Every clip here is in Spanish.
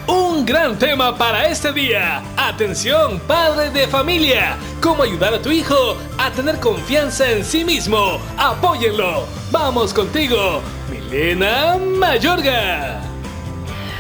Un gran tema para este día. Atención, padres de familia. ¿Cómo ayudar a tu hijo a tener confianza en sí mismo? Apóyenlo. Vamos contigo, Milena Mayorga.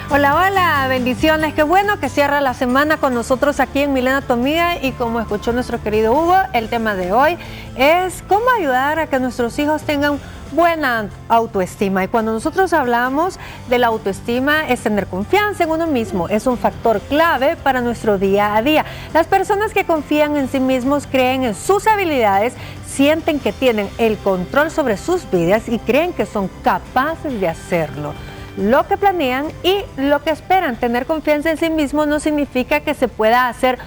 Hola, hola, bendiciones. Qué bueno que cierra la semana con nosotros aquí en Milena Tu Amiga. Y como escuchó nuestro querido Hugo, el tema de hoy es cómo ayudar a que nuestros hijos tengan buena autoestima. Y cuando nosotros hablamos de la autoestima, es tener confianza en uno mismo. Es un factor clave para nuestro día a día. Las personas que confían en sí mismos creen en sus habilidades, sienten que tienen el control sobre sus vidas y creen que son capaces de hacerlo. Lo que planean y lo que esperan. Tener confianza en sí mismo no significa que se pueda hacer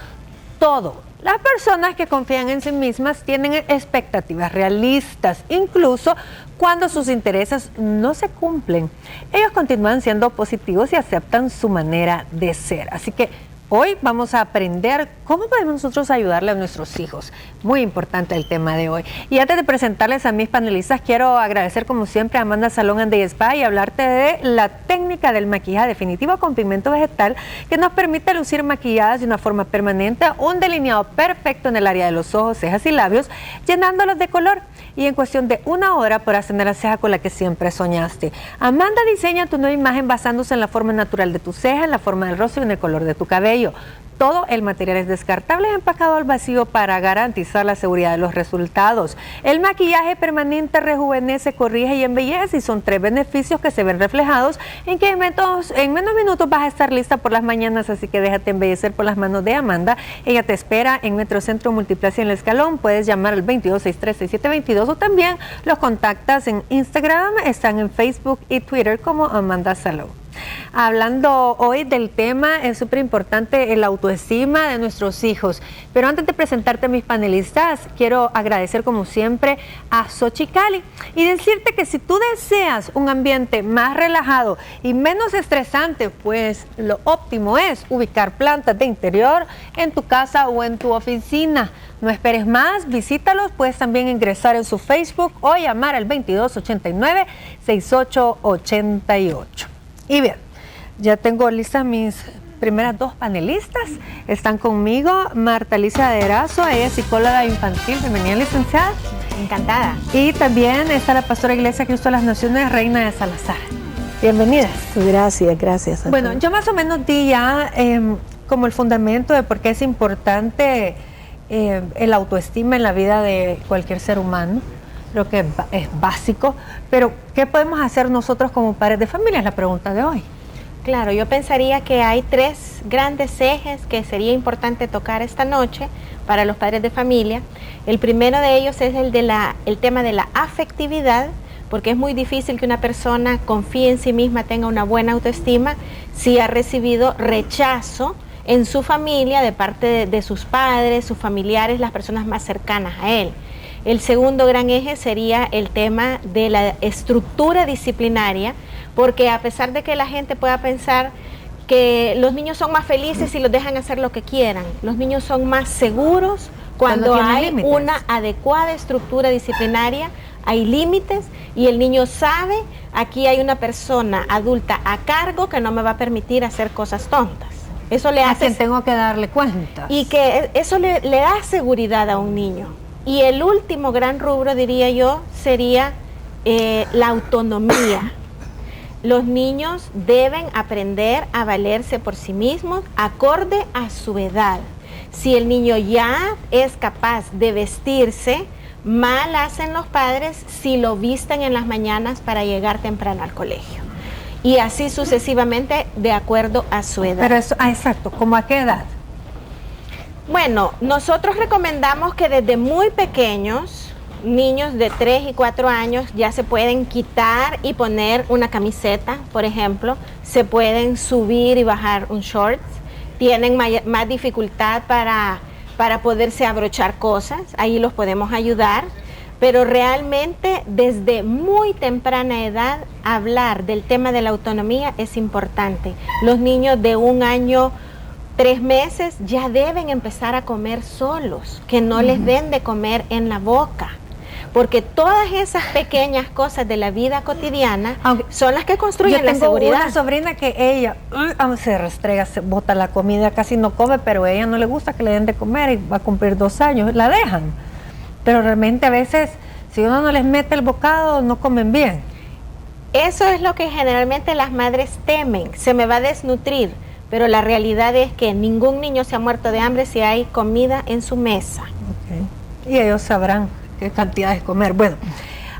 todo. Las personas que confían en sí mismas tienen expectativas realistas, incluso cuando sus intereses no se cumplen. Ellos continúan siendo positivos y aceptan su manera de ser. Así que hoy vamos a aprender cómo podemos nosotros ayudarle a nuestros hijos. Muy importante el tema de hoy. Y antes de presentarles a mis panelistas, quiero agradecer como siempre a Amanda Salón and Day Spa y hablarte de la técnica del maquillaje definitivo con pigmento vegetal que nos permite lucir maquilladas de una forma permanente, un delineado perfecto en el área de los ojos, cejas y labios, llenándolos de color. Y en cuestión de 1 hora podrás tener la ceja con la que siempre soñaste. Amanda diseña tu nueva imagen basándose en la forma natural de tu ceja, en la forma del rostro y en el color de tu cabello. Todo el material es descartable y empacado al vacío para garantizar la seguridad de los resultados. El maquillaje permanente rejuvenece, corrige y embellece y son 3 beneficios que se ven reflejados en que en menos minutos vas a estar lista por las mañanas, así que déjate embellecer por las manos de Amanda. Ella te espera en Metrocentro Multiplaza en El Escalón. Puedes llamar al 2263-6722 o también los contactas en Instagram, están en Facebook y Twitter como Amanda Salón. Hablando hoy del tema, es súper importante la autoestima de nuestros hijos. Pero antes de presentarte a mis panelistas, quiero agradecer como siempre a Xochicali y decirte que si tú deseas un ambiente más relajado y menos estresante, pues lo óptimo es ubicar plantas de interior en tu casa o en tu oficina. No esperes más, visítalos, puedes también ingresar en su Facebook o llamar al 2289-6888. Y bien, ya tengo listas mis primeras 2 panelistas. Están conmigo Marta Alicia de Erazo, ella es psicóloga infantil. Bienvenida, licenciada. Encantada. Y también está la pastora Iglesia Cristo de las Naciones, Reina de Salazar. Bienvenidas. Gracias. Bueno, yo más o menos di ya como el fundamento de por qué es importante el autoestima en la vida de cualquier ser humano. Creo que es básico, pero ¿qué podemos hacer nosotros como padres de familia? Es la pregunta de hoy. Claro, yo pensaría que hay 3 grandes ejes que sería importante tocar esta noche para los padres de familia. El primero de ellos es el tema de la afectividad, porque es muy difícil que una persona confíe en sí misma, tenga una buena autoestima, si ha recibido rechazo en su familia de parte de sus padres, sus familiares, las personas más cercanas a él. El segundo gran eje sería el tema de la estructura disciplinaria, porque a pesar de que la gente pueda pensar que los niños son más felices si los dejan hacer lo que quieran, los niños son más seguros cuando hay una adecuada estructura disciplinaria, hay límites y el niño sabe, aquí hay una persona adulta a cargo que no me va a permitir hacer cosas tontas. Eso le hace... tengo que darle cuenta. Y que eso le da seguridad a un niño. Y el último gran rubro, diría yo, sería la autonomía. Los niños deben aprender a valerse por sí mismos acorde a su edad. Si el niño ya es capaz de vestirse, mal hacen los padres si lo visten en las mañanas para llegar temprano al colegio. Y así sucesivamente de acuerdo a su edad. Pero eso, exacto, ¿cómo a qué edad? Bueno, nosotros recomendamos que desde muy pequeños, niños de 3 y 4 años ya se pueden quitar y poner una camiseta, por ejemplo, se pueden subir y bajar un shorts, tienen más dificultad para poderse abrochar cosas, ahí los podemos ayudar, pero realmente desde muy temprana edad hablar del tema de la autonomía es importante. Los niños de 1 año, 3 meses ya deben empezar a comer solos, que no les den de comer en la boca. porque todas esas pequeñas cosas de la vida cotidiana son las que construyen la seguridad. Yo tengo una sobrina que ella se restrega, se bota la comida, casi no come, pero a ella no le gusta que le den de comer y va a cumplir 2 años, la dejan. Pero realmente a veces, si uno no les mete el bocado, no comen bien. Eso es lo que generalmente las madres temen, se me va a desnutrir, pero la realidad es que ningún niño se ha muerto de hambre si hay comida en su mesa. Okay. Y ellos sabrán qué cantidades comer. Bueno,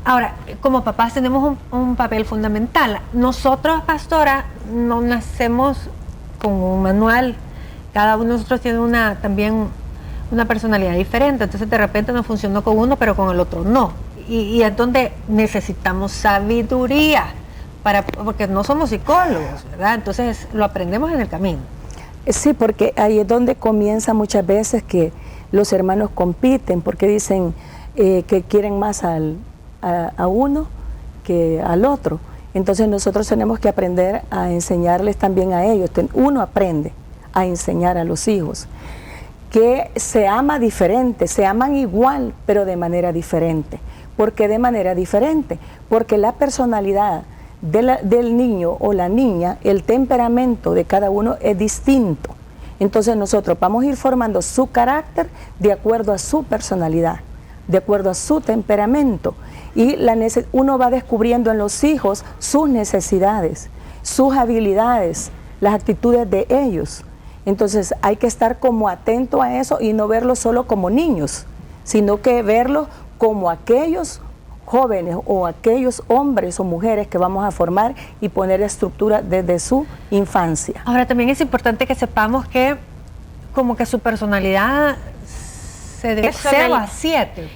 ahora, como papás tenemos un papel fundamental. Nosotros, pastora, no nacemos con un manual, cada uno de nosotros tiene también una personalidad diferente, entonces de repente nos funcionó con uno, pero con el otro no. Y es donde necesitamos sabiduría, porque no somos psicólogos, ¿verdad? Entonces lo aprendemos en el camino. Sí, porque ahí es donde comienza muchas veces que los hermanos compiten, porque dicen que quieren más a uno que al otro. Entonces nosotros tenemos que aprender a enseñarles también a ellos. Uno aprende a enseñar a los hijos que se ama diferente, se aman igual, pero de manera diferente. ¿Por qué de manera diferente? Porque la personalidad del niño o la niña, el temperamento de cada uno es distinto. Entonces nosotros vamos a ir formando su carácter de acuerdo a su personalidad, de acuerdo a su temperamento. Y uno va descubriendo en los hijos sus necesidades, sus habilidades, las actitudes de ellos. Entonces hay que estar como atento a eso y no verlos solo como niños, sino que verlos como aquellos jóvenes o aquellos hombres o mujeres que vamos a formar y poner estructura desde su infancia. Ahora también es importante que sepamos que como que su personalidad se debe 0 a 7.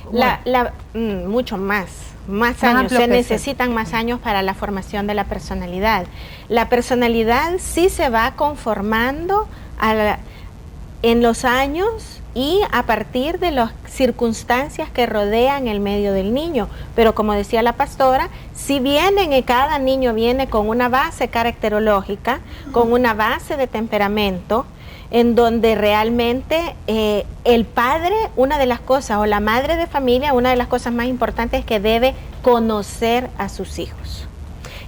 Mucho más años, se necesitan más años para la formación de la personalidad. La personalidad sí se va conformando en los años y a partir de las circunstancias que rodean el medio del niño. Pero como decía la pastora, si cada niño viene con una base caracterológica, con una base de temperamento, en donde realmente el padre, una de las cosas, o la madre de familia, una de las cosas más importantes es que debe conocer a sus hijos.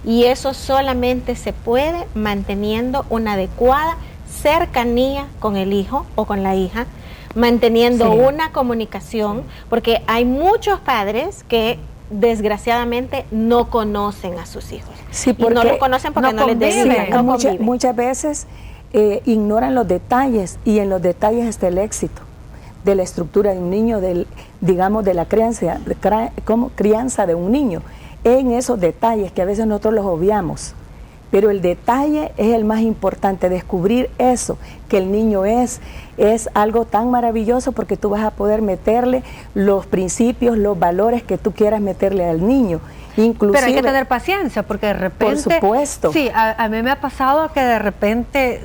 Y eso solamente se puede manteniendo una adecuada cercanía con el hijo o con la hija, manteniendo una comunicación, porque hay muchos padres que desgraciadamente no conocen a sus hijos. Sí, porque y no los conocen porque no les deciden. Muchas veces ignoran los detalles, y en los detalles está el éxito de la estructura de un niño, digamos de la crianza de un niño, en esos detalles que a veces nosotros los obviamos. Pero el detalle es el más importante, descubrir eso, que el niño es algo tan maravilloso, porque tú vas a poder meterle los principios, los valores que tú quieras meterle al niño. Inclusive, pero hay que tener paciencia, porque de repente... Por supuesto. Sí, a mí me ha pasado que de repente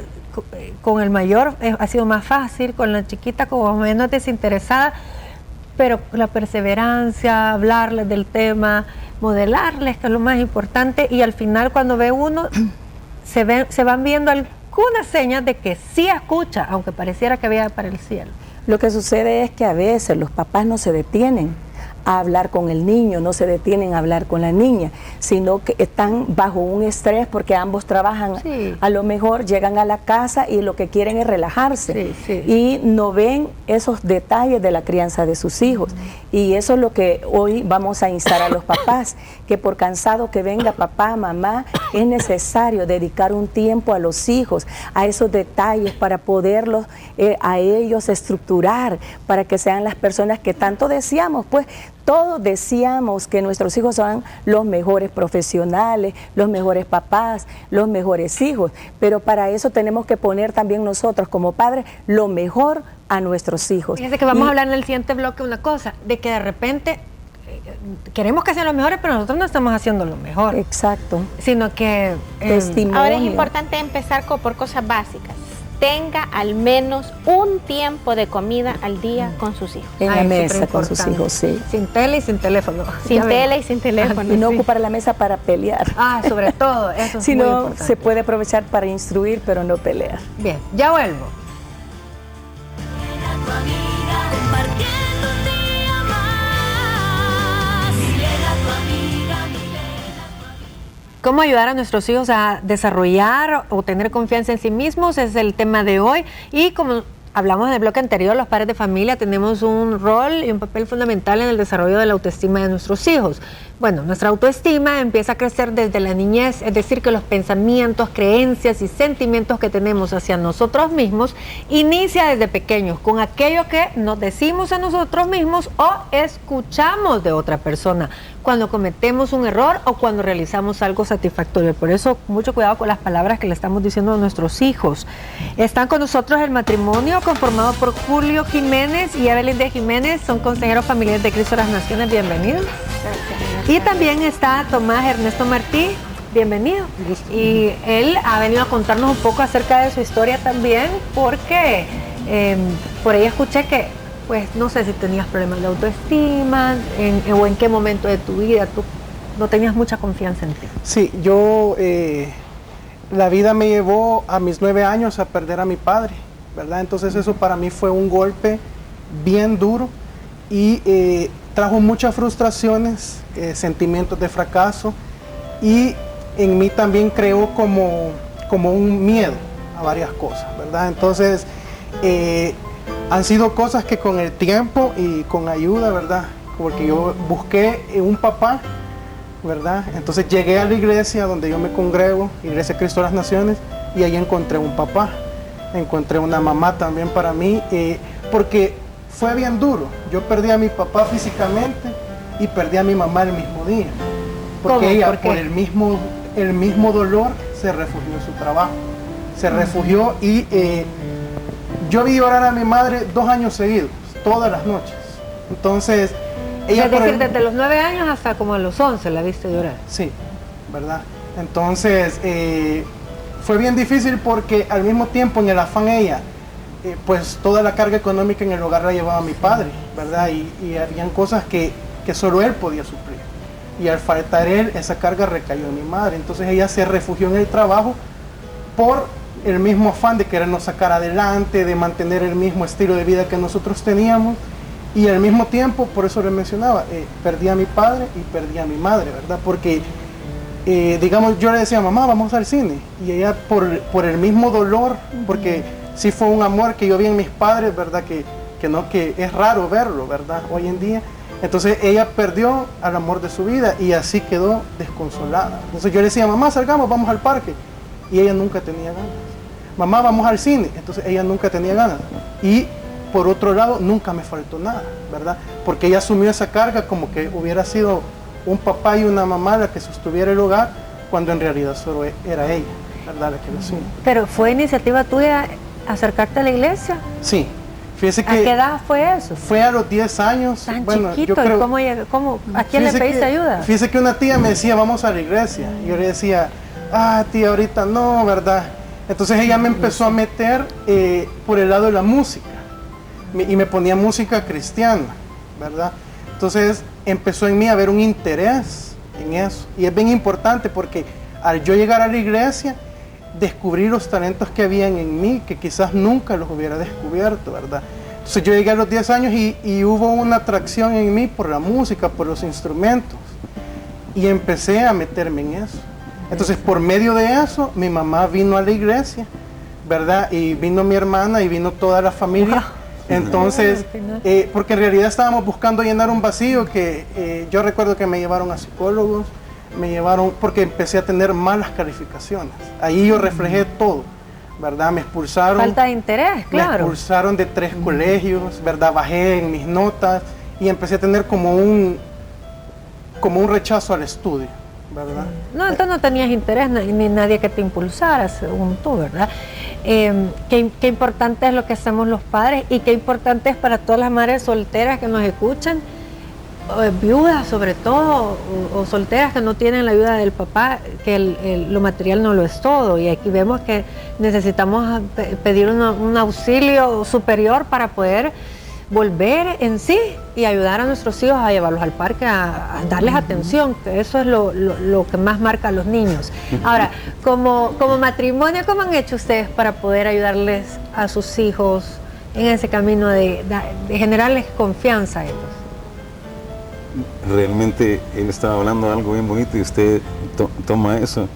con el mayor ha sido más fácil, con la chiquita como menos desinteresada, pero la perseverancia, hablarles del tema, modelarles, que es lo más importante, y al final cuando ve uno, se van viendo algunas señas de que sí escucha, aunque pareciera que vaya para el cielo. Lo que sucede es que a veces los papás no se detienen a hablar con el niño, no se detienen a hablar con la niña, sino que están bajo un estrés porque ambos trabajan. Sí. A lo mejor llegan a la casa y lo que quieren es relajarse. Sí, sí. Y no ven esos detalles de la crianza de sus hijos. Y eso es lo que hoy vamos a instar a los papás, que por cansado que venga papá, mamá, es necesario dedicar un tiempo a los hijos, a esos detalles, para poderlos a ellos estructurar, para que sean las personas que tanto deseamos. Pues todos deseamos que nuestros hijos sean los mejores profesionales, los mejores papás, los mejores hijos, pero para eso tenemos que poner también nosotros como padres lo mejor a nuestros hijos. Fíjense que vamos a hablar en el siguiente bloque una cosa, de que de repente queremos que sean los mejores, pero nosotros no estamos haciendo lo mejor. Exacto. Sino que... ahora es importante empezar por cosas básicas. Tenga al menos un tiempo de comida al día con sus hijos. En la mesa con sus hijos, sí. Sin tele y sin teléfono. Sin tele y sin teléfono. Y no ocupar la mesa para pelear. Sobre todo, eso es muy importante. Se puede aprovechar para instruir, pero no pelear. Bien, ya vuelvo. cómo ayudar a nuestros hijos a desarrollar o tener confianza en sí mismos es el tema de hoy. Y como hablamos en el bloque anterior, los padres de familia tenemos un rol y un papel fundamental en el desarrollo de la autoestima de nuestros hijos. Bueno, nuestra autoestima empieza a crecer desde la niñez, es decir, que los pensamientos, creencias y sentimientos que tenemos hacia nosotros mismos inicia desde pequeños, con aquello que nos decimos a nosotros mismos o escuchamos de otra persona cuando cometemos un error o cuando realizamos algo satisfactorio. Por eso, mucho cuidado con las palabras que le estamos diciendo a nuestros hijos. Están con nosotros el matrimonio conformado por Julio Jiménez y Evelyn de Jiménez, son consejeros familiares de Cristo de las Naciones. Bienvenidos. Y también está Tomás Ernesto Martí, bienvenido. Y él ha venido a contarnos un poco acerca de su historia también, porque por ahí escuché que, pues no sé si tenías problemas de autoestima o en qué momento de tu vida tú no tenías mucha confianza en ti. Sí, yo, la vida me llevó a mis 9 años a perder a mi padre, ¿verdad? Entonces eso para mí fue un golpe bien duro y trajo muchas frustraciones, sentimientos de fracaso y en mí también creó como un miedo a varias cosas, ¿verdad? Entonces han sido cosas que con el tiempo y con ayuda, ¿verdad? Porque yo busqué un papá, ¿verdad? Entonces llegué a la iglesia donde yo me congrego, Iglesia Cristo de las Naciones, y ahí encontré un papá, encontré una mamá también para mí, porque fue bien duro. Yo perdí a mi papá físicamente y perdí a mi mamá el mismo día. Porque ella, por el mismo dolor, se refugió en su trabajo. Se refugió y yo vi llorar a mi madre 2 años seguidos, todas las noches. Entonces, ella... Es decir, desde los 9 años hasta como a los 11 la viste llorar. Sí, ¿verdad? Entonces, fue bien difícil porque al mismo tiempo en el afán ella, pues toda la carga económica en el hogar la llevaba mi padre, ¿verdad? Y habían cosas que solo él podía suplir. Y al faltar él, esa carga recayó en mi madre. Entonces ella se refugió en el trabajo por el mismo afán de querernos sacar adelante, de mantener el mismo estilo de vida que nosotros teníamos. Y al mismo tiempo, por eso le mencionaba, perdí a mi padre y perdí a mi madre, ¿verdad? Porque, digamos, yo le decía, mamá, vamos al cine. Y ella por el mismo dolor, porque sí fue un amor que yo vi en mis padres, ¿verdad? Que es raro verlo, ¿verdad? Hoy en día. Entonces ella perdió al amor de su vida y así quedó desconsolada. Entonces yo le decía, mamá, salgamos, vamos al parque. Y ella nunca tenía ganas. Mamá, vamos al cine. Entonces ella nunca tenía ganas. Y por otro lado, nunca me faltó nada, ¿verdad? Porque ella asumió esa carga como que hubiera sido un papá y una mamá la que sostuviera el hogar, cuando en realidad solo era ella, ¿verdad? La que lo hacía. Pero ¿fue iniciativa tuya acercarte a la iglesia? Sí. Fíjese que ¿a qué edad fue eso? Fue a los 10 años. Tan bueno, chiquito, yo creo, ¿a quién le pediste ayuda? Fíjese que una tía me decía, vamos a la iglesia. Y yo le decía, tía, ahorita no, ¿verdad? Entonces ella me empezó a meter por el lado de la música. Y me ponía música cristiana, ¿verdad? Entonces empezó en mí a haber un interés en eso. Y es bien importante porque al yo llegar a la iglesia, descubrí los talentos que habían en mí, que quizás nunca los hubiera descubierto, ¿verdad? Entonces yo llegué a los 10 años y hubo una atracción en mí por la música, por los instrumentos. Y empecé a meterme en eso. Entonces por medio de eso, mi mamá vino a la iglesia, ¿verdad? Y vino mi hermana y vino toda la familia. Entonces, porque en realidad estábamos buscando llenar un vacío que yo recuerdo que me llevaron a psicólogos, me llevaron porque empecé a tener malas calificaciones. Ahí yo reflejé todo, ¿verdad? Me expulsaron. Falta de interés, claro. Me expulsaron de 3 colegios, ¿verdad? Bajé en mis notas y empecé a tener como un rechazo al estudio, ¿verdad? No, entonces no tenías interés ni nadie que te impulsara, según tú, ¿verdad? Qué importante es lo que hacemos los padres y qué importante es para todas las madres solteras que nos escuchan, viudas sobre todo, o solteras que no tienen la ayuda del papá, que lo material no lo es todo. Y aquí vemos que necesitamos pedir un auxilio superior para poder volver en sí y ayudar a nuestros hijos a llevarlos al parque, a darles atención, que eso es lo que más marca a los niños. Ahora, como matrimonio, ¿cómo han hecho ustedes para poder ayudarles a sus hijos en ese camino de generarles confianza a ellos? realmente él estaba hablando de algo bien bonito y usted toma eso.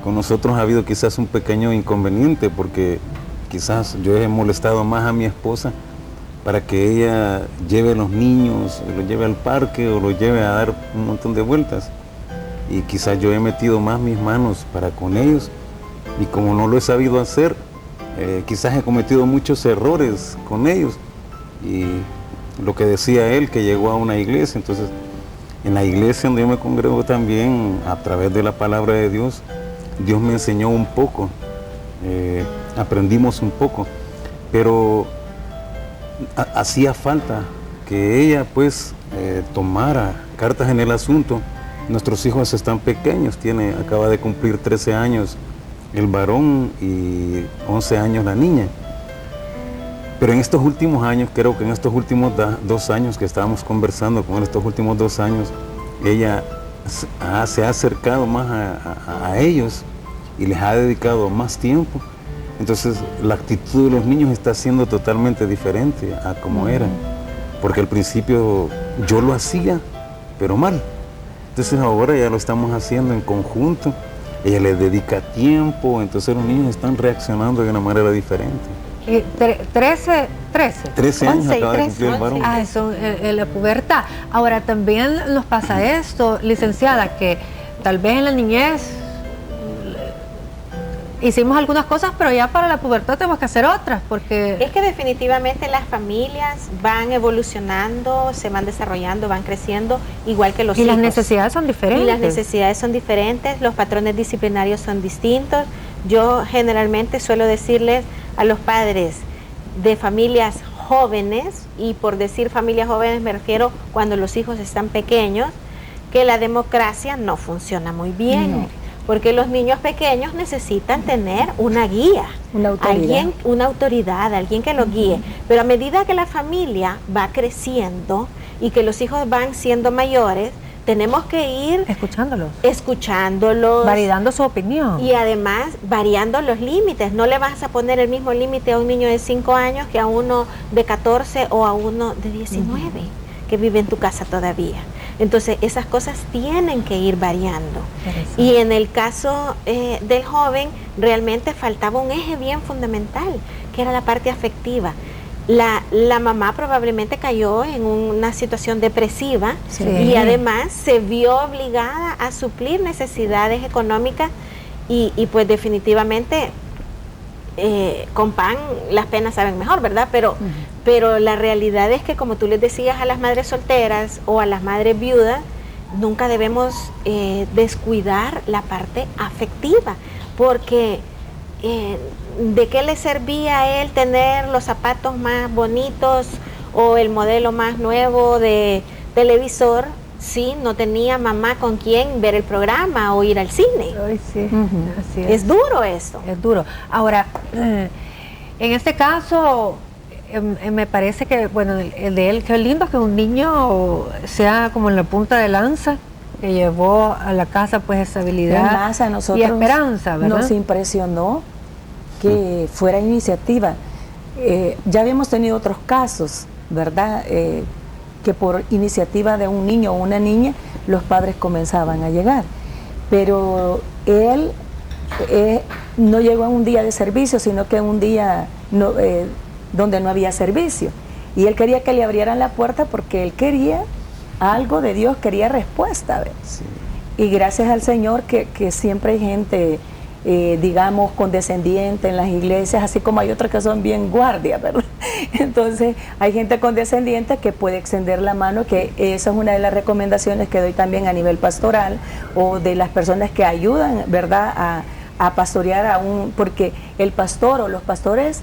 Con nosotros ha habido quizás un pequeño inconveniente porque quizás yo he molestado más a mi esposa para que ella lleve a los niños, los lleve al parque o los lleve a dar un montón de vueltas. Y quizás yo he metido más mis manos para con ellos y como no lo he sabido hacer, quizás he cometido muchos errores con ellos. Y lo que decía él, que llegó a una iglesia, entonces en la iglesia donde yo me congrego también, a través de la palabra de Dios, Dios me enseñó un poco, aprendimos un poco, pero hacía falta que ella pues tomara cartas en el asunto. Nuestros hijos están pequeños, acaba de cumplir 13 años el varón y 11 años la niña. Pero en estos últimos años, creo que en estos últimos 2 años que estábamos conversando, con estos últimos 2 años, ella se ha acercado más a ellos y les ha dedicado más tiempo. Entonces la actitud de los niños está siendo totalmente diferente a como eran, porque al principio yo lo hacía, pero mal. Entonces ahora ya lo estamos haciendo en conjunto, ella les dedica tiempo, entonces los niños están reaccionando de una manera diferente. 13 años acaba de cumplir el varón. Eso, la pubertad. Ahora también nos pasa esto, licenciada, que tal vez en la niñez hicimos algunas cosas, pero ya para la pubertad tenemos que hacer otras, porque... Es que definitivamente las familias van evolucionando, se van desarrollando, van creciendo, igual que los hijos. Y las necesidades son diferentes. Y las necesidades son diferentes, los patrones disciplinarios son distintos. Yo generalmente suelo decirles a los padres de familias jóvenes, y por decir familias jóvenes me refiero cuando los hijos están pequeños, que la democracia no funciona muy bien. No. Porque los niños pequeños necesitan tener una guía, una autoridad, alguien que los guíe. Pero a medida que la familia va creciendo y que los hijos van siendo mayores, tenemos que ir escuchándolos, validando su opinión. Y además variando los límites. No le vas a poner el mismo límite a un niño de 5 años que a uno de 14 o a uno de 19 que vive en tu casa todavía. Entonces esas cosas tienen que ir variando. Y en el caso del joven realmente faltaba un eje bien fundamental, que era la parte afectiva. La mamá probablemente cayó en una situación depresiva y además se vio obligada a suplir necesidades económicas y pues definitivamente con pan las penas saben mejor, ¿verdad? Pero la realidad es que, como tú les decías a las madres solteras o a las madres viudas, nunca debemos descuidar la parte afectiva, porque ¿de qué le servía a él tener los zapatos más bonitos o el modelo más nuevo de televisor si no tenía mamá con quien ver el programa o ir al cine? Ay, sí. Así es duro esto. Es duro. Ahora, en este caso, me parece que, bueno, el de él, qué lindo que un niño sea como en la punta de lanza, que llevó a la casa pues estabilidad y esperanza, ¿verdad? Nos impresionó que fuera iniciativa. Ya habíamos tenido otros casos, ¿verdad? Que por iniciativa de un niño o una niña los padres comenzaban a llegar, pero él no llegó a un día de servicio, sino que un día donde no había servicio, y él quería que le abrieran la puerta porque él quería algo de Dios, quería respuesta, sí. Y gracias al Señor que siempre hay gente digamos condescendiente en las iglesias, así como hay otras que son bien guardias, ¿verdad? Entonces hay gente condescendiente que puede extender la mano, que esa es una de las recomendaciones que doy también a nivel pastoral, o de las personas que ayudan, ¿verdad?, a pastorear porque el pastor o los pastores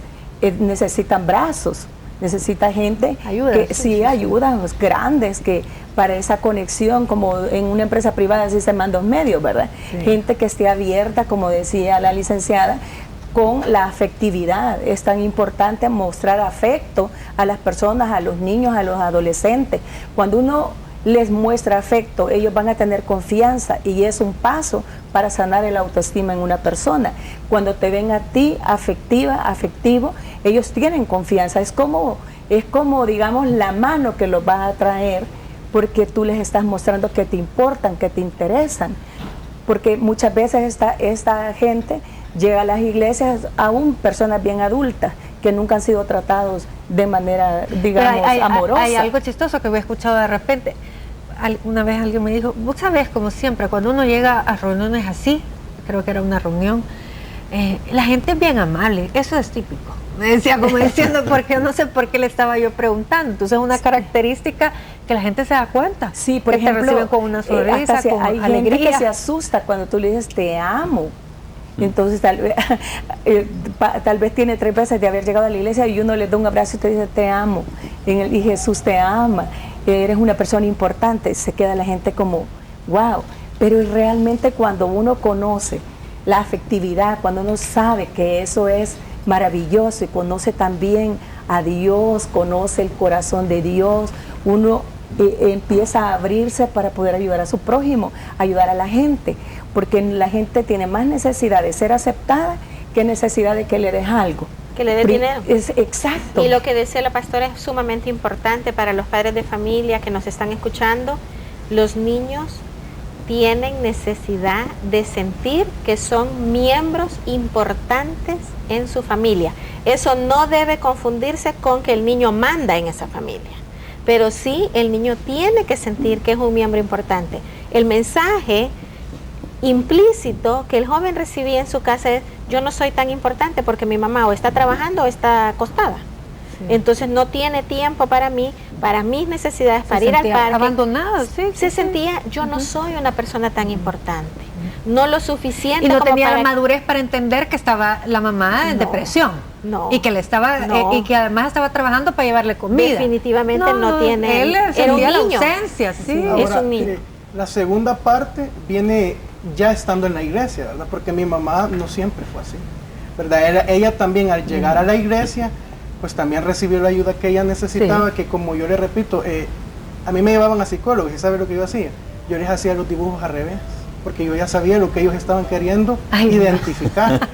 necesitan brazos, necesita gente ayudas grandes, que para esa conexión, como en una empresa privada así se mandan medios, ¿verdad? Sí. Gente que esté abierta, como decía la licenciada, con la afectividad. Es tan importante mostrar afecto a las personas, a los niños, a los adolescentes. Cuando uno les muestra afecto, ellos van a tener confianza, y es un paso para sanar el autoestima en una persona. Cuando te ven a ti afectivo, ellos tienen confianza. Es como digamos la mano que los va a atraer porque tú les estás mostrando que te importan, que te interesan. Porque muchas veces esta gente llega a las iglesias, aún personas bien adultas, que nunca han sido tratados de manera, digamos, amorosa. Hay algo chistoso que he escuchado de repente. Una vez alguien me dijo, vos sabés, como siempre, cuando uno llega a reuniones así, creo que era una reunión, la gente es bien amable, eso es típico. Me decía, como diciendo, porque no sé por qué le estaba yo preguntando. Entonces es una característica que la gente se da cuenta. Sí, por que ejemplo, te reciben con una sonrisa, con hay alegría. gente que se asusta cuando tú le dices te amo. Entonces tal vez tiene 3 veces de haber llegado a la iglesia y uno le da un abrazo y te dice te amo. Y Jesús te ama, eres una persona importante. Se queda la gente como wow. Pero realmente cuando uno conoce la afectividad, cuando uno sabe que eso es maravilloso y conoce también a Dios, conoce el corazón de Dios, uno empieza a abrirse para poder ayudar a su prójimo, ayudar a la gente, porque la gente tiene más necesidad de ser aceptada que necesidad de que le des algo. Que le des dinero. Exacto. Y lo que decía la pastora es sumamente importante para los padres de familia que nos están escuchando. Los niños tienen necesidad de sentir que son miembros importantes en su familia. Eso no debe confundirse con que el niño manda en esa familia, pero sí el niño tiene que sentir que es un miembro importante. El mensaje implícito que el joven recibía en su casa es: yo no soy tan importante porque mi mamá o está trabajando o está acostada. Entonces no tiene tiempo para mí, para mis necesidades, para ir al parque. Abandonado, se sentía, yo no soy una persona tan importante, no lo suficiente. Y no como tenía para la madurez para entender que estaba la mamá en depresión. No. Y que le estaba y que además estaba trabajando para llevarle comida. Definitivamente no tiene. Él era un la niño. ausencia, sí. Ahora, es un niño. La segunda parte viene ya estando en la iglesia, ¿verdad? Porque mi mamá no siempre fue así, ¿verdad? Ella también al llegar a la iglesia, pues también recibió la ayuda que ella necesitaba, que como yo le repito, a mí me llevaban a psicólogos y ¿sabe lo que yo hacía? Yo les hacía los dibujos al revés, porque yo ya sabía lo que ellos estaban queriendo identificar.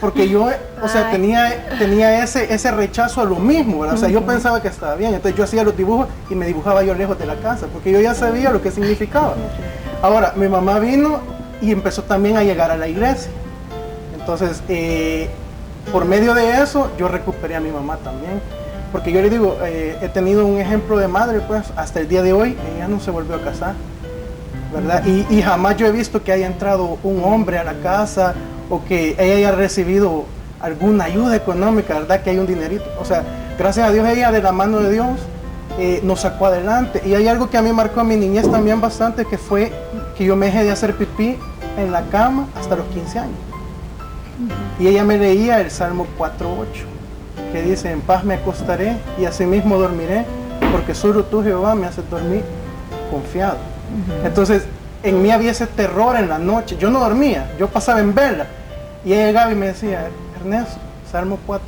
Porque yo, o sea, tenía ese rechazo a lo mismo, ¿verdad? O sea, yo pensaba que estaba bien, entonces yo hacía los dibujos y me dibujaba yo lejos de la casa, porque yo ya sabía lo que significaba. Ahora, mi mamá vino y empezó también a llegar a la iglesia. Entonces, por medio de eso, yo recuperé a mi mamá también. Porque yo le digo, he tenido un ejemplo de madre, pues, hasta el día de hoy, ella no se volvió a casar, ¿verdad? Y jamás yo he visto que haya entrado un hombre a la casa o que ella haya recibido alguna ayuda económica, ¿verdad? Que hay un dinerito. O sea, gracias a Dios, ella de la mano de Dios nos sacó adelante. Y hay algo que a mí marcó a mi niñez también bastante, que fue que yo me dejé de hacer pipí en la cama hasta los 15 años. Y ella me leía el Salmo 4:8, que dice: en paz me acostaré y asimismo dormiré, porque solo tú, Jehová, me haces dormir confiado. Entonces, en mí había ese terror en la noche. Yo no dormía, yo pasaba en vela. Y ella llegaba y me decía: Ernesto, Salmo 4:8.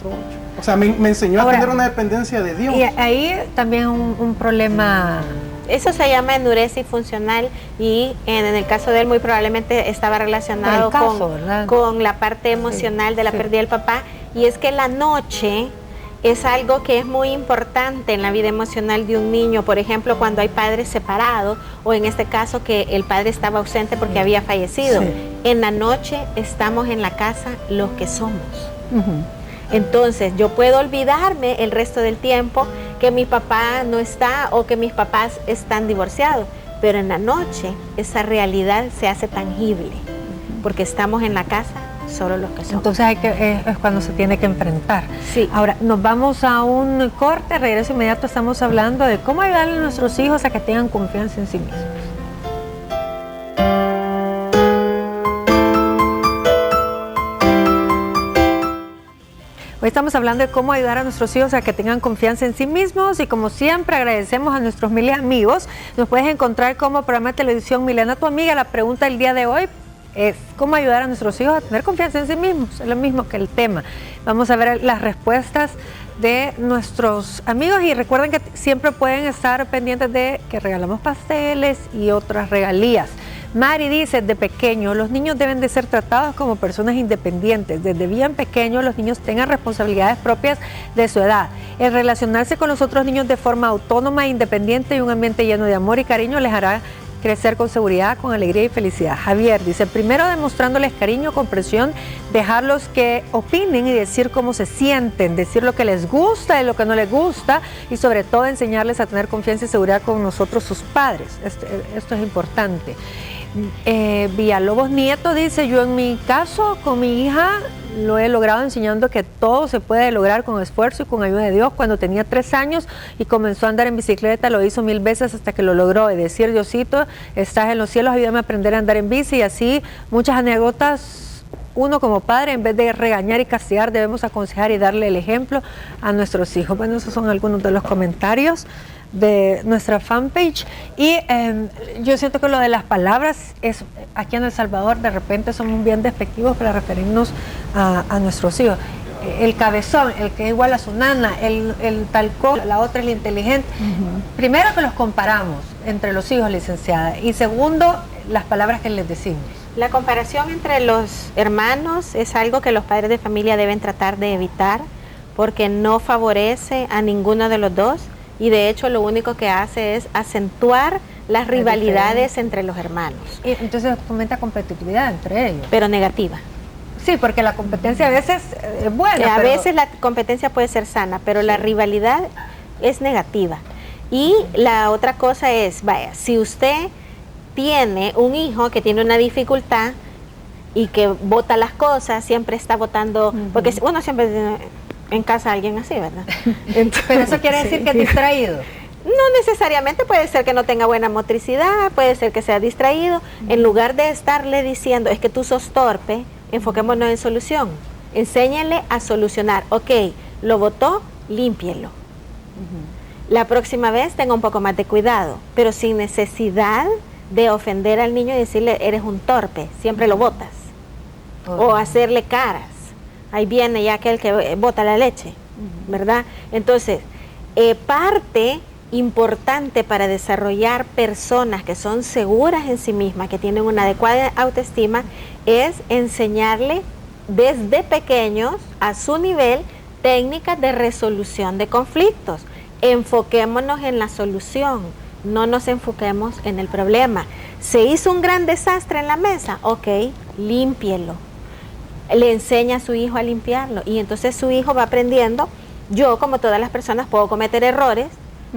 O sea, me enseñó a tener una dependencia de Dios. Y ahí también un problema. Eso se llama enuresis funcional y en el caso de él muy probablemente estaba relacionado con la parte emocional de la pérdida del papá. Y es que la noche es algo que es muy importante en la vida emocional de un niño. Por ejemplo, cuando hay padres separados o en este caso que el padre estaba ausente porque había fallecido. En la noche estamos en la casa los que somos. Entonces yo puedo olvidarme el resto del tiempo que mi papá no está o que mis papás están divorciados, pero en la noche esa realidad se hace tangible porque estamos en la casa solo los que somos. Entonces es cuando se tiene que enfrentar. Sí. Ahora nos vamos a un corte, regreso inmediato. Estamos hablando de cómo ayudarle a nuestros hijos a que tengan confianza en sí mismos. Hoy estamos hablando de cómo ayudar a nuestros hijos a que tengan confianza en sí mismos y como siempre agradecemos a nuestros miles de amigos. Nos puedes encontrar como programa de televisión Milena tu amiga. La pregunta del día de hoy es cómo ayudar a nuestros hijos a tener confianza en sí mismos. Es lo mismo que el tema. Vamos a ver las respuestas de nuestros amigos y recuerden que siempre pueden estar pendientes de que regalamos pasteles y otras regalías. Mari dice, de pequeño, los niños deben de ser tratados como personas independientes. Desde bien pequeños los niños tengan responsabilidades propias de su edad. El relacionarse con los otros niños de forma autónoma e independiente y un ambiente lleno de amor y cariño les hará crecer con seguridad, con alegría y felicidad. Javier dice, primero demostrándoles cariño, comprensión, dejarlos que opinen y decir cómo se sienten, decir lo que les gusta y lo que no les gusta, y sobre todo enseñarles a tener confianza y seguridad con nosotros, sus padres. Esto es importante. Villalobos Nieto dice, yo en mi caso con mi hija lo he logrado enseñando que todo se puede lograr con esfuerzo y con ayuda de Dios. Cuando tenía 3 años y comenzó a andar en bicicleta, lo hizo 1000 veces hasta que lo logró, y decir, Diosito, estás en los cielos, ayúdame a aprender a andar en bici. Y así muchas anécdotas. Uno como padre, en vez de regañar y castigar, debemos aconsejar y darle el ejemplo a nuestros hijos. Bueno, esos son algunos de los comentarios de nuestra fanpage. Y yo siento que lo de las palabras es, aquí en El Salvador de repente somos bien despectivos para referirnos a nuestros hijos. El cabezón, el que es igual a su nana, el tal cosa, la otra es la inteligente. Primero, que los comparamos entre los hijos, licenciada, y segundo, las palabras que les decimos. La comparación entre los hermanos es algo que los padres de familia deben tratar de evitar, porque no favorece a ninguno de los dos, y de hecho lo único que hace es acentuar las rivalidades entre los hermanos. Y entonces fomenta competitividad entre ellos. Pero negativa. Sí, porque la competencia a veces es buena. A veces la competencia puede ser sana, pero la rivalidad es negativa. Y la otra cosa es, vaya, si usted tiene un hijo que tiene una dificultad y que bota las cosas, siempre está botando, porque uno siempre tiene en casa a alguien así, ¿verdad? Entonces, pero eso quiere decir que es distraído. No necesariamente, puede ser que no tenga buena motricidad, puede ser que sea distraído. En lugar de estarle diciendo, es que tú sos torpe, enfoquémonos en solución. Enséñale a solucionar. Ok, lo botó, límpielo. La próxima vez tenga un poco más de cuidado, pero sin necesidad de ofender al niño y decirle, eres un torpe, siempre lo botas. O hacerle caras. Ahí viene ya aquel que bota la leche, ¿verdad? Entonces, parte importante para desarrollar personas que son seguras en sí mismas, que tienen una adecuada autoestima, es enseñarle desde pequeños, a su nivel, técnicas de resolución de conflictos. Enfoquémonos en la solución, no nos enfoquemos en el problema. Se hizo un gran desastre en la mesa, ok, límpielo. Le enseña a su hijo a limpiarlo, y entonces su hijo va aprendiendo. Yo, como todas las personas, puedo cometer errores,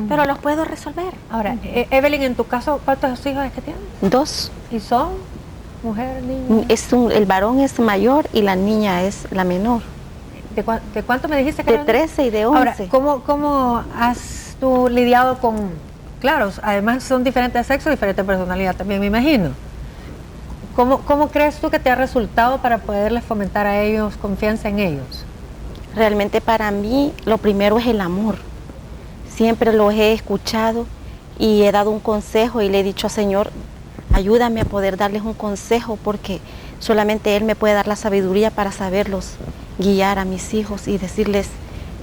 pero los puedo resolver. Ahora, Evelyn, en tu caso, ¿cuántos hijos es que tienes? 2. ¿Y son mujer, niña? El varón es mayor y la niña es la menor. ¿De cuánto me dijiste que De 13 y de 11. Ahora, ¿cómo has tú lidiado con, claro, además son diferentes sexos, diferente personalidad también, me imagino? ¿Cómo crees tú que te ha resultado para poderles fomentar a ellos confianza en ellos? Realmente para mí lo primero es el amor. Siempre los he escuchado y he dado un consejo y le he dicho, Señor, ayúdame a poder darles un consejo, porque solamente Él me puede dar la sabiduría para saberlos guiar a mis hijos y decirles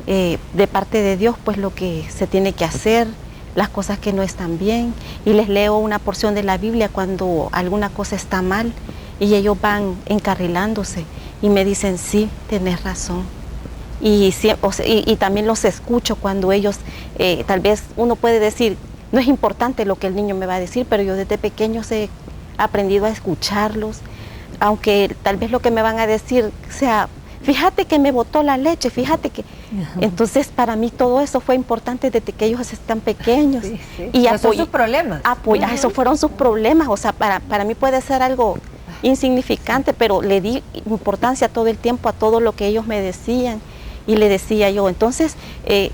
de parte de Dios pues lo que se tiene que hacer, las cosas que no están bien, y les leo una porción de la Biblia cuando alguna cosa está mal y ellos van encarrilándose y me dicen, sí, tenés razón. Y también los escucho cuando ellos, tal vez uno puede decir, no es importante lo que el niño me va a decir, pero yo desde pequeños he aprendido a escucharlos, aunque tal vez lo que me van a decir sea, fíjate que me botó la leche, fíjate que... Entonces para mí todo eso fue importante desde que ellos están pequeños. Sí, sí. Y esos son sus problemas. Esos fueron sus problemas, o sea, para mí puede ser algo insignificante, pero le di importancia todo el tiempo a todo lo que ellos me decían. Y le decía yo, entonces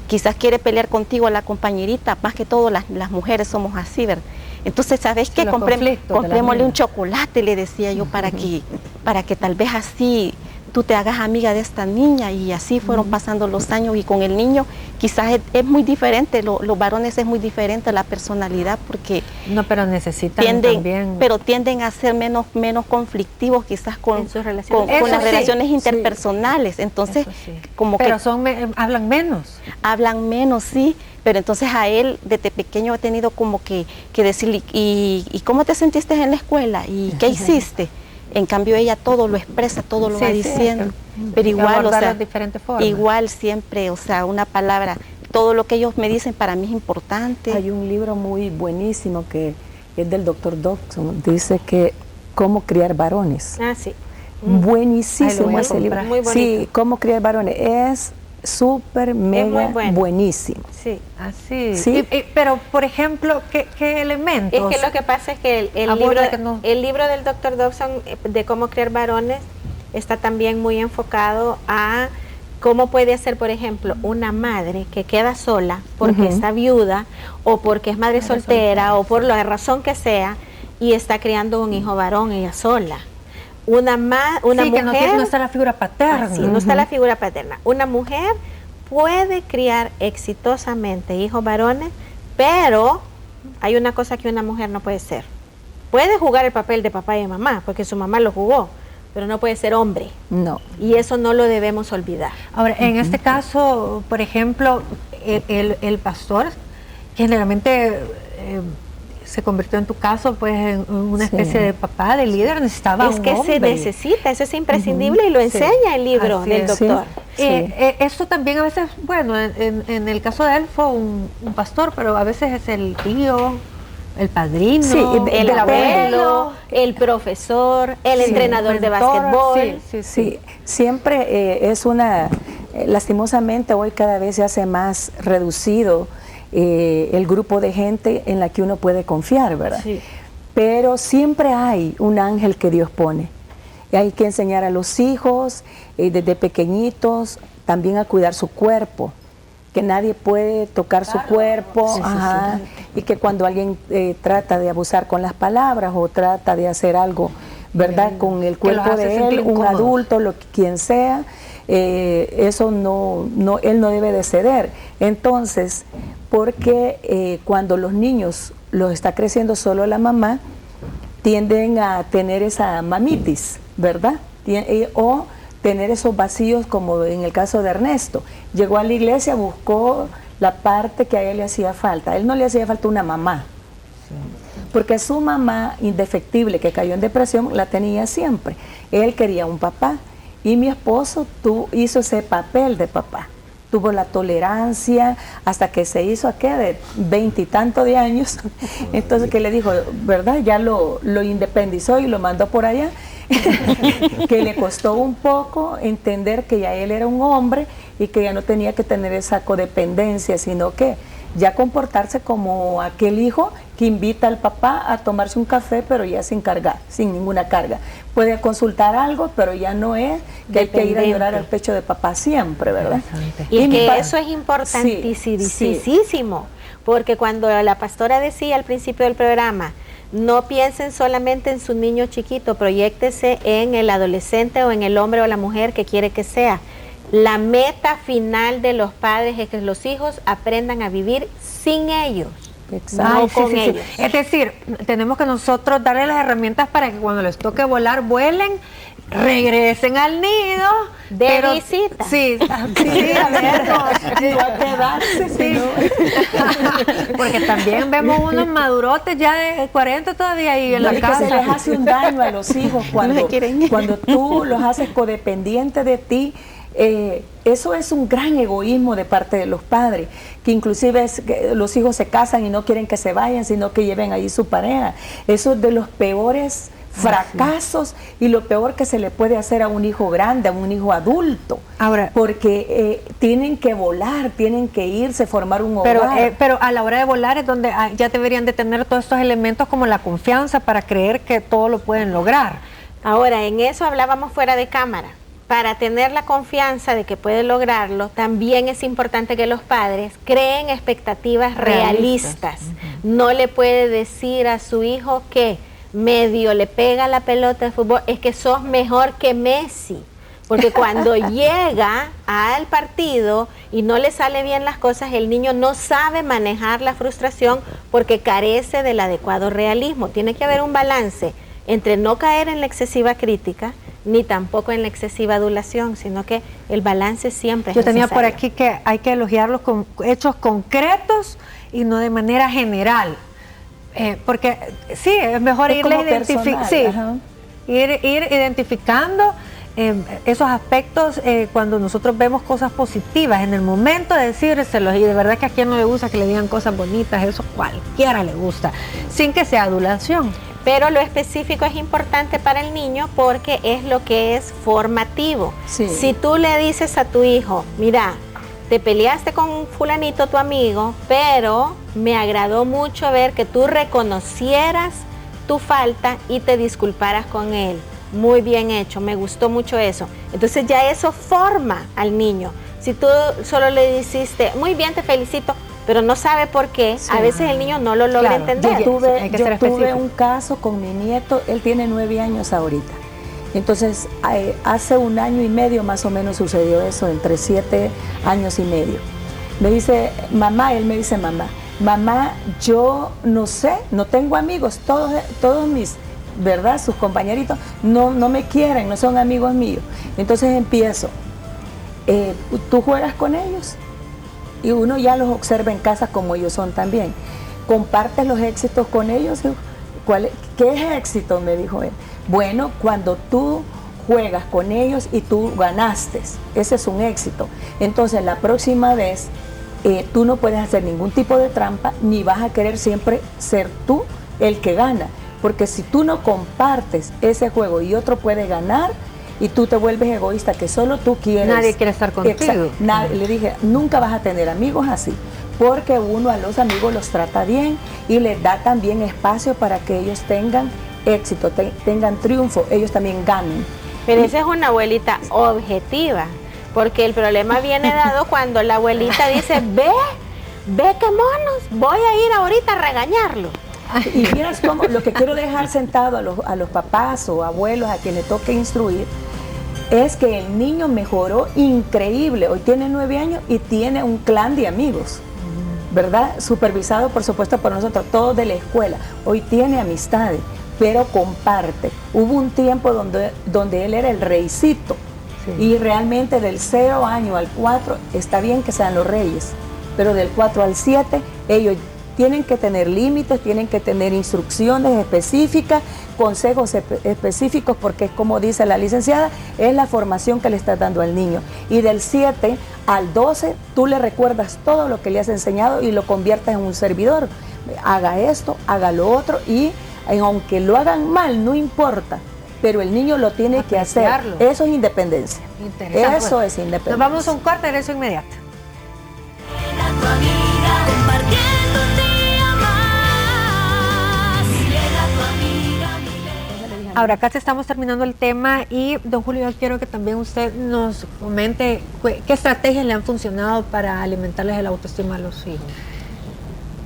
quizás quiere pelear contigo la compañerita, más que todo las mujeres somos así, ¿verdad? Entonces, ¿sabes qué? Comprémosle un chocolate, le decía yo, para que tal vez así tú te hagas amiga de esta niña, y así fueron pasando los años, y con el niño quizás es muy diferente, los varones es muy diferente la personalidad, porque no, pero necesitan también, pero tienden a ser menos conflictivos quizás con sus relaciones, con las relaciones interpersonales, entonces como pero que hablan menos, sí, pero entonces a él desde pequeño ha tenido como que decirle, ¿y cómo te sentiste en la escuela? ¿Y qué hiciste? En cambio ella todo lo expresa, todo lo va diciendo, pero igual, o sea, diferentes formas. Igual siempre, o sea, una palabra, todo lo que ellos me dicen para mí es importante. Hay un libro muy buenísimo que es del Dr. Dobson, dice que cómo criar varones. Ah, sí. Buenísimo ese libro. Muy bonito. Sí, cómo criar varones, es súper, mega buenísimo. Sí. Así. ¿Sí? Pero, por ejemplo, ¿qué elementos? Es que lo que pasa es que el libro del Dr. Dobson de cómo criar varones está también muy enfocado a cómo puede ser, por ejemplo, una madre que queda sola porque está viuda o porque es madre soltera o por la razón que sea y está criando un hijo varón ella sola. Una mujer que no está la figura paterna. Sí, no está la figura paterna. Una mujer puede criar exitosamente hijos varones, pero hay una cosa que una mujer no puede ser. Puede jugar el papel de papá y de mamá, porque su mamá lo jugó, pero no puede ser hombre. No. Y eso no lo debemos olvidar. Ahora, en este caso, por ejemplo, el pastor generalmente se convirtió en tu caso pues en una especie de papá, de líder, necesitaba es un que hombre. Se necesita, eso es imprescindible y lo enseña el libro del doctor. Esto también a veces, bueno, en el caso de él fue un pastor, pero a veces es el tío, el padrino, el abuelo, el profesor, el entrenador de básquetbol. Sí, siempre es lastimosamente hoy cada vez se hace más reducido el grupo de gente en la que uno puede confiar, ¿verdad? Sí. Pero siempre hay un ángel que Dios pone. Y hay que enseñar a los hijos desde pequeñitos también a cuidar su cuerpo, que nadie puede tocar su cuerpo, y que cuando alguien trata de abusar con las palabras o trata de hacer algo, ¿verdad? Con el cuerpo de él, un adulto, quien sea, eso él no debe de ceder. Entonces, porque cuando los niños los está creciendo solo la mamá, tienden a tener esa mamitis, ¿verdad? O tener esos vacíos, como en el caso de Ernesto. Llegó a la iglesia, buscó la parte que a él le hacía falta. A él no le hacía falta una mamá, porque su mamá indefectible, que cayó en depresión, la tenía siempre. Él quería un papá, y mi esposo hizo ese papel de papá. Tuvo la tolerancia hasta que se hizo de 20 y tantos de años. Entonces que le dijo, ¿verdad? Ya lo independizó y lo mandó por allá. Que le costó un poco entender que ya él era un hombre y que ya no tenía que tener esa codependencia, sino que ya comportarse como aquel hijo que invita al papá a tomarse un café, pero ya sin cargar, sin ninguna carga. Puede consultar algo, pero ya no es que hay que ir a llorar al pecho de papá siempre, ¿verdad? Y que eso es importantísimo, porque cuando la pastora decía al principio del programa, no piensen solamente en su niño chiquito, proyéctese en el adolescente o en el hombre o la mujer que quiere que sea. La meta final de los padres es que los hijos aprendan a vivir sin ellos. No con ellos. Es decir, tenemos que nosotros darle las herramientas para que cuando les toque volar, vuelen, regresen al nido. De visita. Sí, a ver, porque también vemos unos madurotes ya de 40 todavía ahí en la casa. Que se les hace un daño a los hijos cuando tú los haces codependientes de ti. Eso es un gran egoísmo de parte de los padres, que inclusive los hijos se casan y no quieren que se vayan, sino que lleven allí su pareja. Eso es de los peores fracasos y lo peor que se le puede hacer a un hijo grande, a un hijo adulto. Ahora, porque tienen que volar, tienen que irse, formar un hogar. Pero a la hora de volar es donde ya deberían de tener todos estos elementos como la confianza para creer que todo lo pueden lograr. Ahora, en eso hablábamos fuera de cámara. Para tener la confianza de que puede lograrlo, también es importante que los padres creen expectativas realistas. No le puede decir a su hijo que medio le pega la pelota de fútbol, es que sos mejor que Messi. porque cuando llega al partido y no le sale bien las cosas, el niño no sabe manejar la frustración porque carece del adecuado realismo. Tiene que haber un balance entre no caer en la excesiva crítica, ni tampoco en la excesiva adulación, sino que el balance siempre es necesario. Yo tenía por aquí que hay que elogiarlos con hechos concretos y no de manera general. Porque sí, es mejor ir identificando esos aspectos cuando nosotros vemos cosas positivas, en el momento de decírselos, y de verdad que a quien no le gusta que le digan cosas bonitas, eso cualquiera le gusta, sin que sea adulación. Pero lo específico es importante para el niño porque es lo que es formativo. Sí. Si tú le dices a tu hijo, mira, te peleaste con fulanito, tu amigo, pero me agradó mucho ver que tú reconocieras tu falta y te disculparas con él. Muy bien hecho, me gustó mucho eso. Entonces ya eso forma al niño. Si tú solo le dijiste, muy bien, te felicito, pero no sabe por qué, sí, a veces el niño no lo logra entender. Yo tuve un caso con mi nieto, él tiene 9 años ahorita. Entonces, hace 1 año y medio más o menos sucedió eso, entre 7 años y medio. Me dice, mamá, él me dice, mamá, yo no sé, no tengo amigos, todos mis, ¿verdad? Sus compañeritos no me quieren, no son amigos míos. Entonces empiezo, ¿tú juegas con ellos? Y uno ya los observa en casa como ellos son también. ¿Compartes los éxitos con ellos? ¿Qué es éxito?, me dijo él. Bueno, cuando tú juegas con ellos y tú ganaste, ese es un éxito. Entonces la próxima vez tú no puedes hacer ningún tipo de trampa, ni vas a querer siempre ser tú el que gana. Porque si tú no compartes ese juego y otro puede ganar, y tú te vuelves egoísta, que solo tú quieres. Nadie quiere estar contigo. Le dije, nunca vas a tener amigos así, porque uno a los amigos los trata bien y les da también espacio para que ellos tengan éxito, tengan triunfo, ellos también ganen. Pero esa es una abuelita objetiva, porque el problema viene dado cuando la abuelita dice, ve qué monos, voy a ir ahorita a regañarlo. Y miras cómo, lo que quiero dejar sentado a los papás o abuelos a quien le toque instruir, es que el niño mejoró increíble. Hoy tiene 9 años y tiene un clan de amigos, ¿verdad? Supervisado, por supuesto, por nosotros, todos de la escuela. Hoy tiene amistades, pero comparte. Hubo un tiempo donde él era el reycito, sí, y realmente del 0 año al 4 está bien que sean los reyes, pero del 4 al 7 ellos tienen que tener límites, tienen que tener instrucciones específicas, consejos específicos, porque como dice la licenciada, es la formación que le estás dando al niño. Y del 7 al 12, tú le recuerdas todo lo que le has enseñado y lo conviertes en un servidor. Haga esto, haga lo otro, y aunque lo hagan mal, no importa, pero el niño lo tiene que hacer. Eso es independencia. Eso es independencia. Nos vamos a un corte, regreso inmediato. Ahora, casi estamos terminando el tema y, don Julio, yo quiero que también usted nos comente qué estrategias le han funcionado para alimentarles el autoestima a los hijos.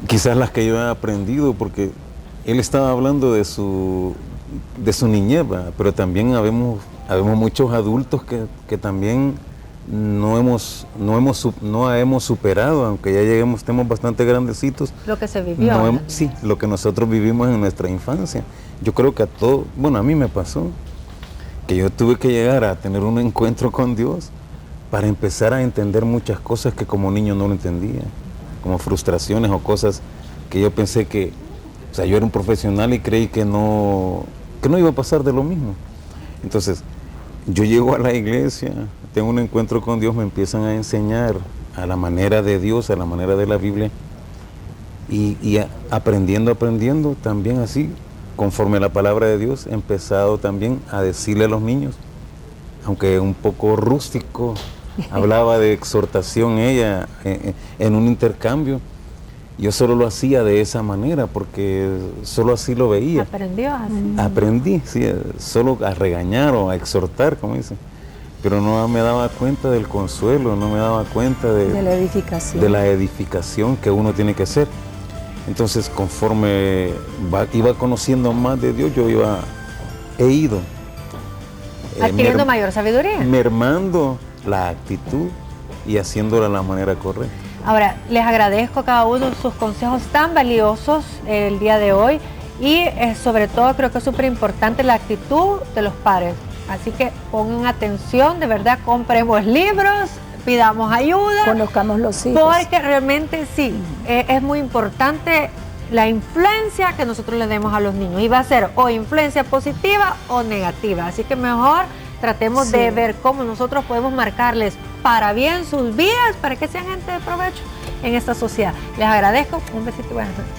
Quizás las que yo he aprendido, porque él estaba hablando de su niñez, pero también habemos muchos adultos que también no hemos superado, aunque ya estemos bastante grandecitos. Lo que se vivió. Sí, lo que nosotros vivimos en nuestra infancia. Yo creo que a mí me pasó que yo tuve que llegar a tener un encuentro con Dios para empezar a entender muchas cosas que como niño no lo entendía, como frustraciones o cosas que yo pensé que, yo era un profesional y creí que no iba a pasar de lo mismo. Entonces, yo llego a la iglesia, tengo un encuentro con Dios, me empiezan a enseñar a la manera de Dios, a la manera de la Biblia, y aprendiendo también así, conforme a la palabra de Dios, he empezado también a decirle a los niños, aunque un poco rústico, hablaba de exhortación ella en un intercambio. Yo solo lo hacía de esa manera porque solo así lo veía. ¿Aprendió así? Aprendí, sí, solo a regañar o a exhortar, como dicen. Pero no me daba cuenta del consuelo, no me daba cuenta de la edificación que uno tiene que hacer. Entonces, conforme iba conociendo más de Dios, he ido adquiriendo mayor sabiduría. Mermando la actitud y haciéndola de la manera correcta. Ahora, les agradezco a cada uno sus consejos tan valiosos el día de hoy y sobre todo creo que es súper importante la actitud de los padres. Así que pongan atención, de verdad, compremos libros, pidamos ayuda. Conozcamos los hijos. Porque realmente sí, es muy importante la influencia que nosotros le demos a los niños. Y va a ser o influencia positiva o negativa. Así que mejor tratemos de ver cómo nosotros podemos marcarles para bien sus vidas, para que sean gente de provecho en esta sociedad. Les agradezco. Un besito y buenas noches.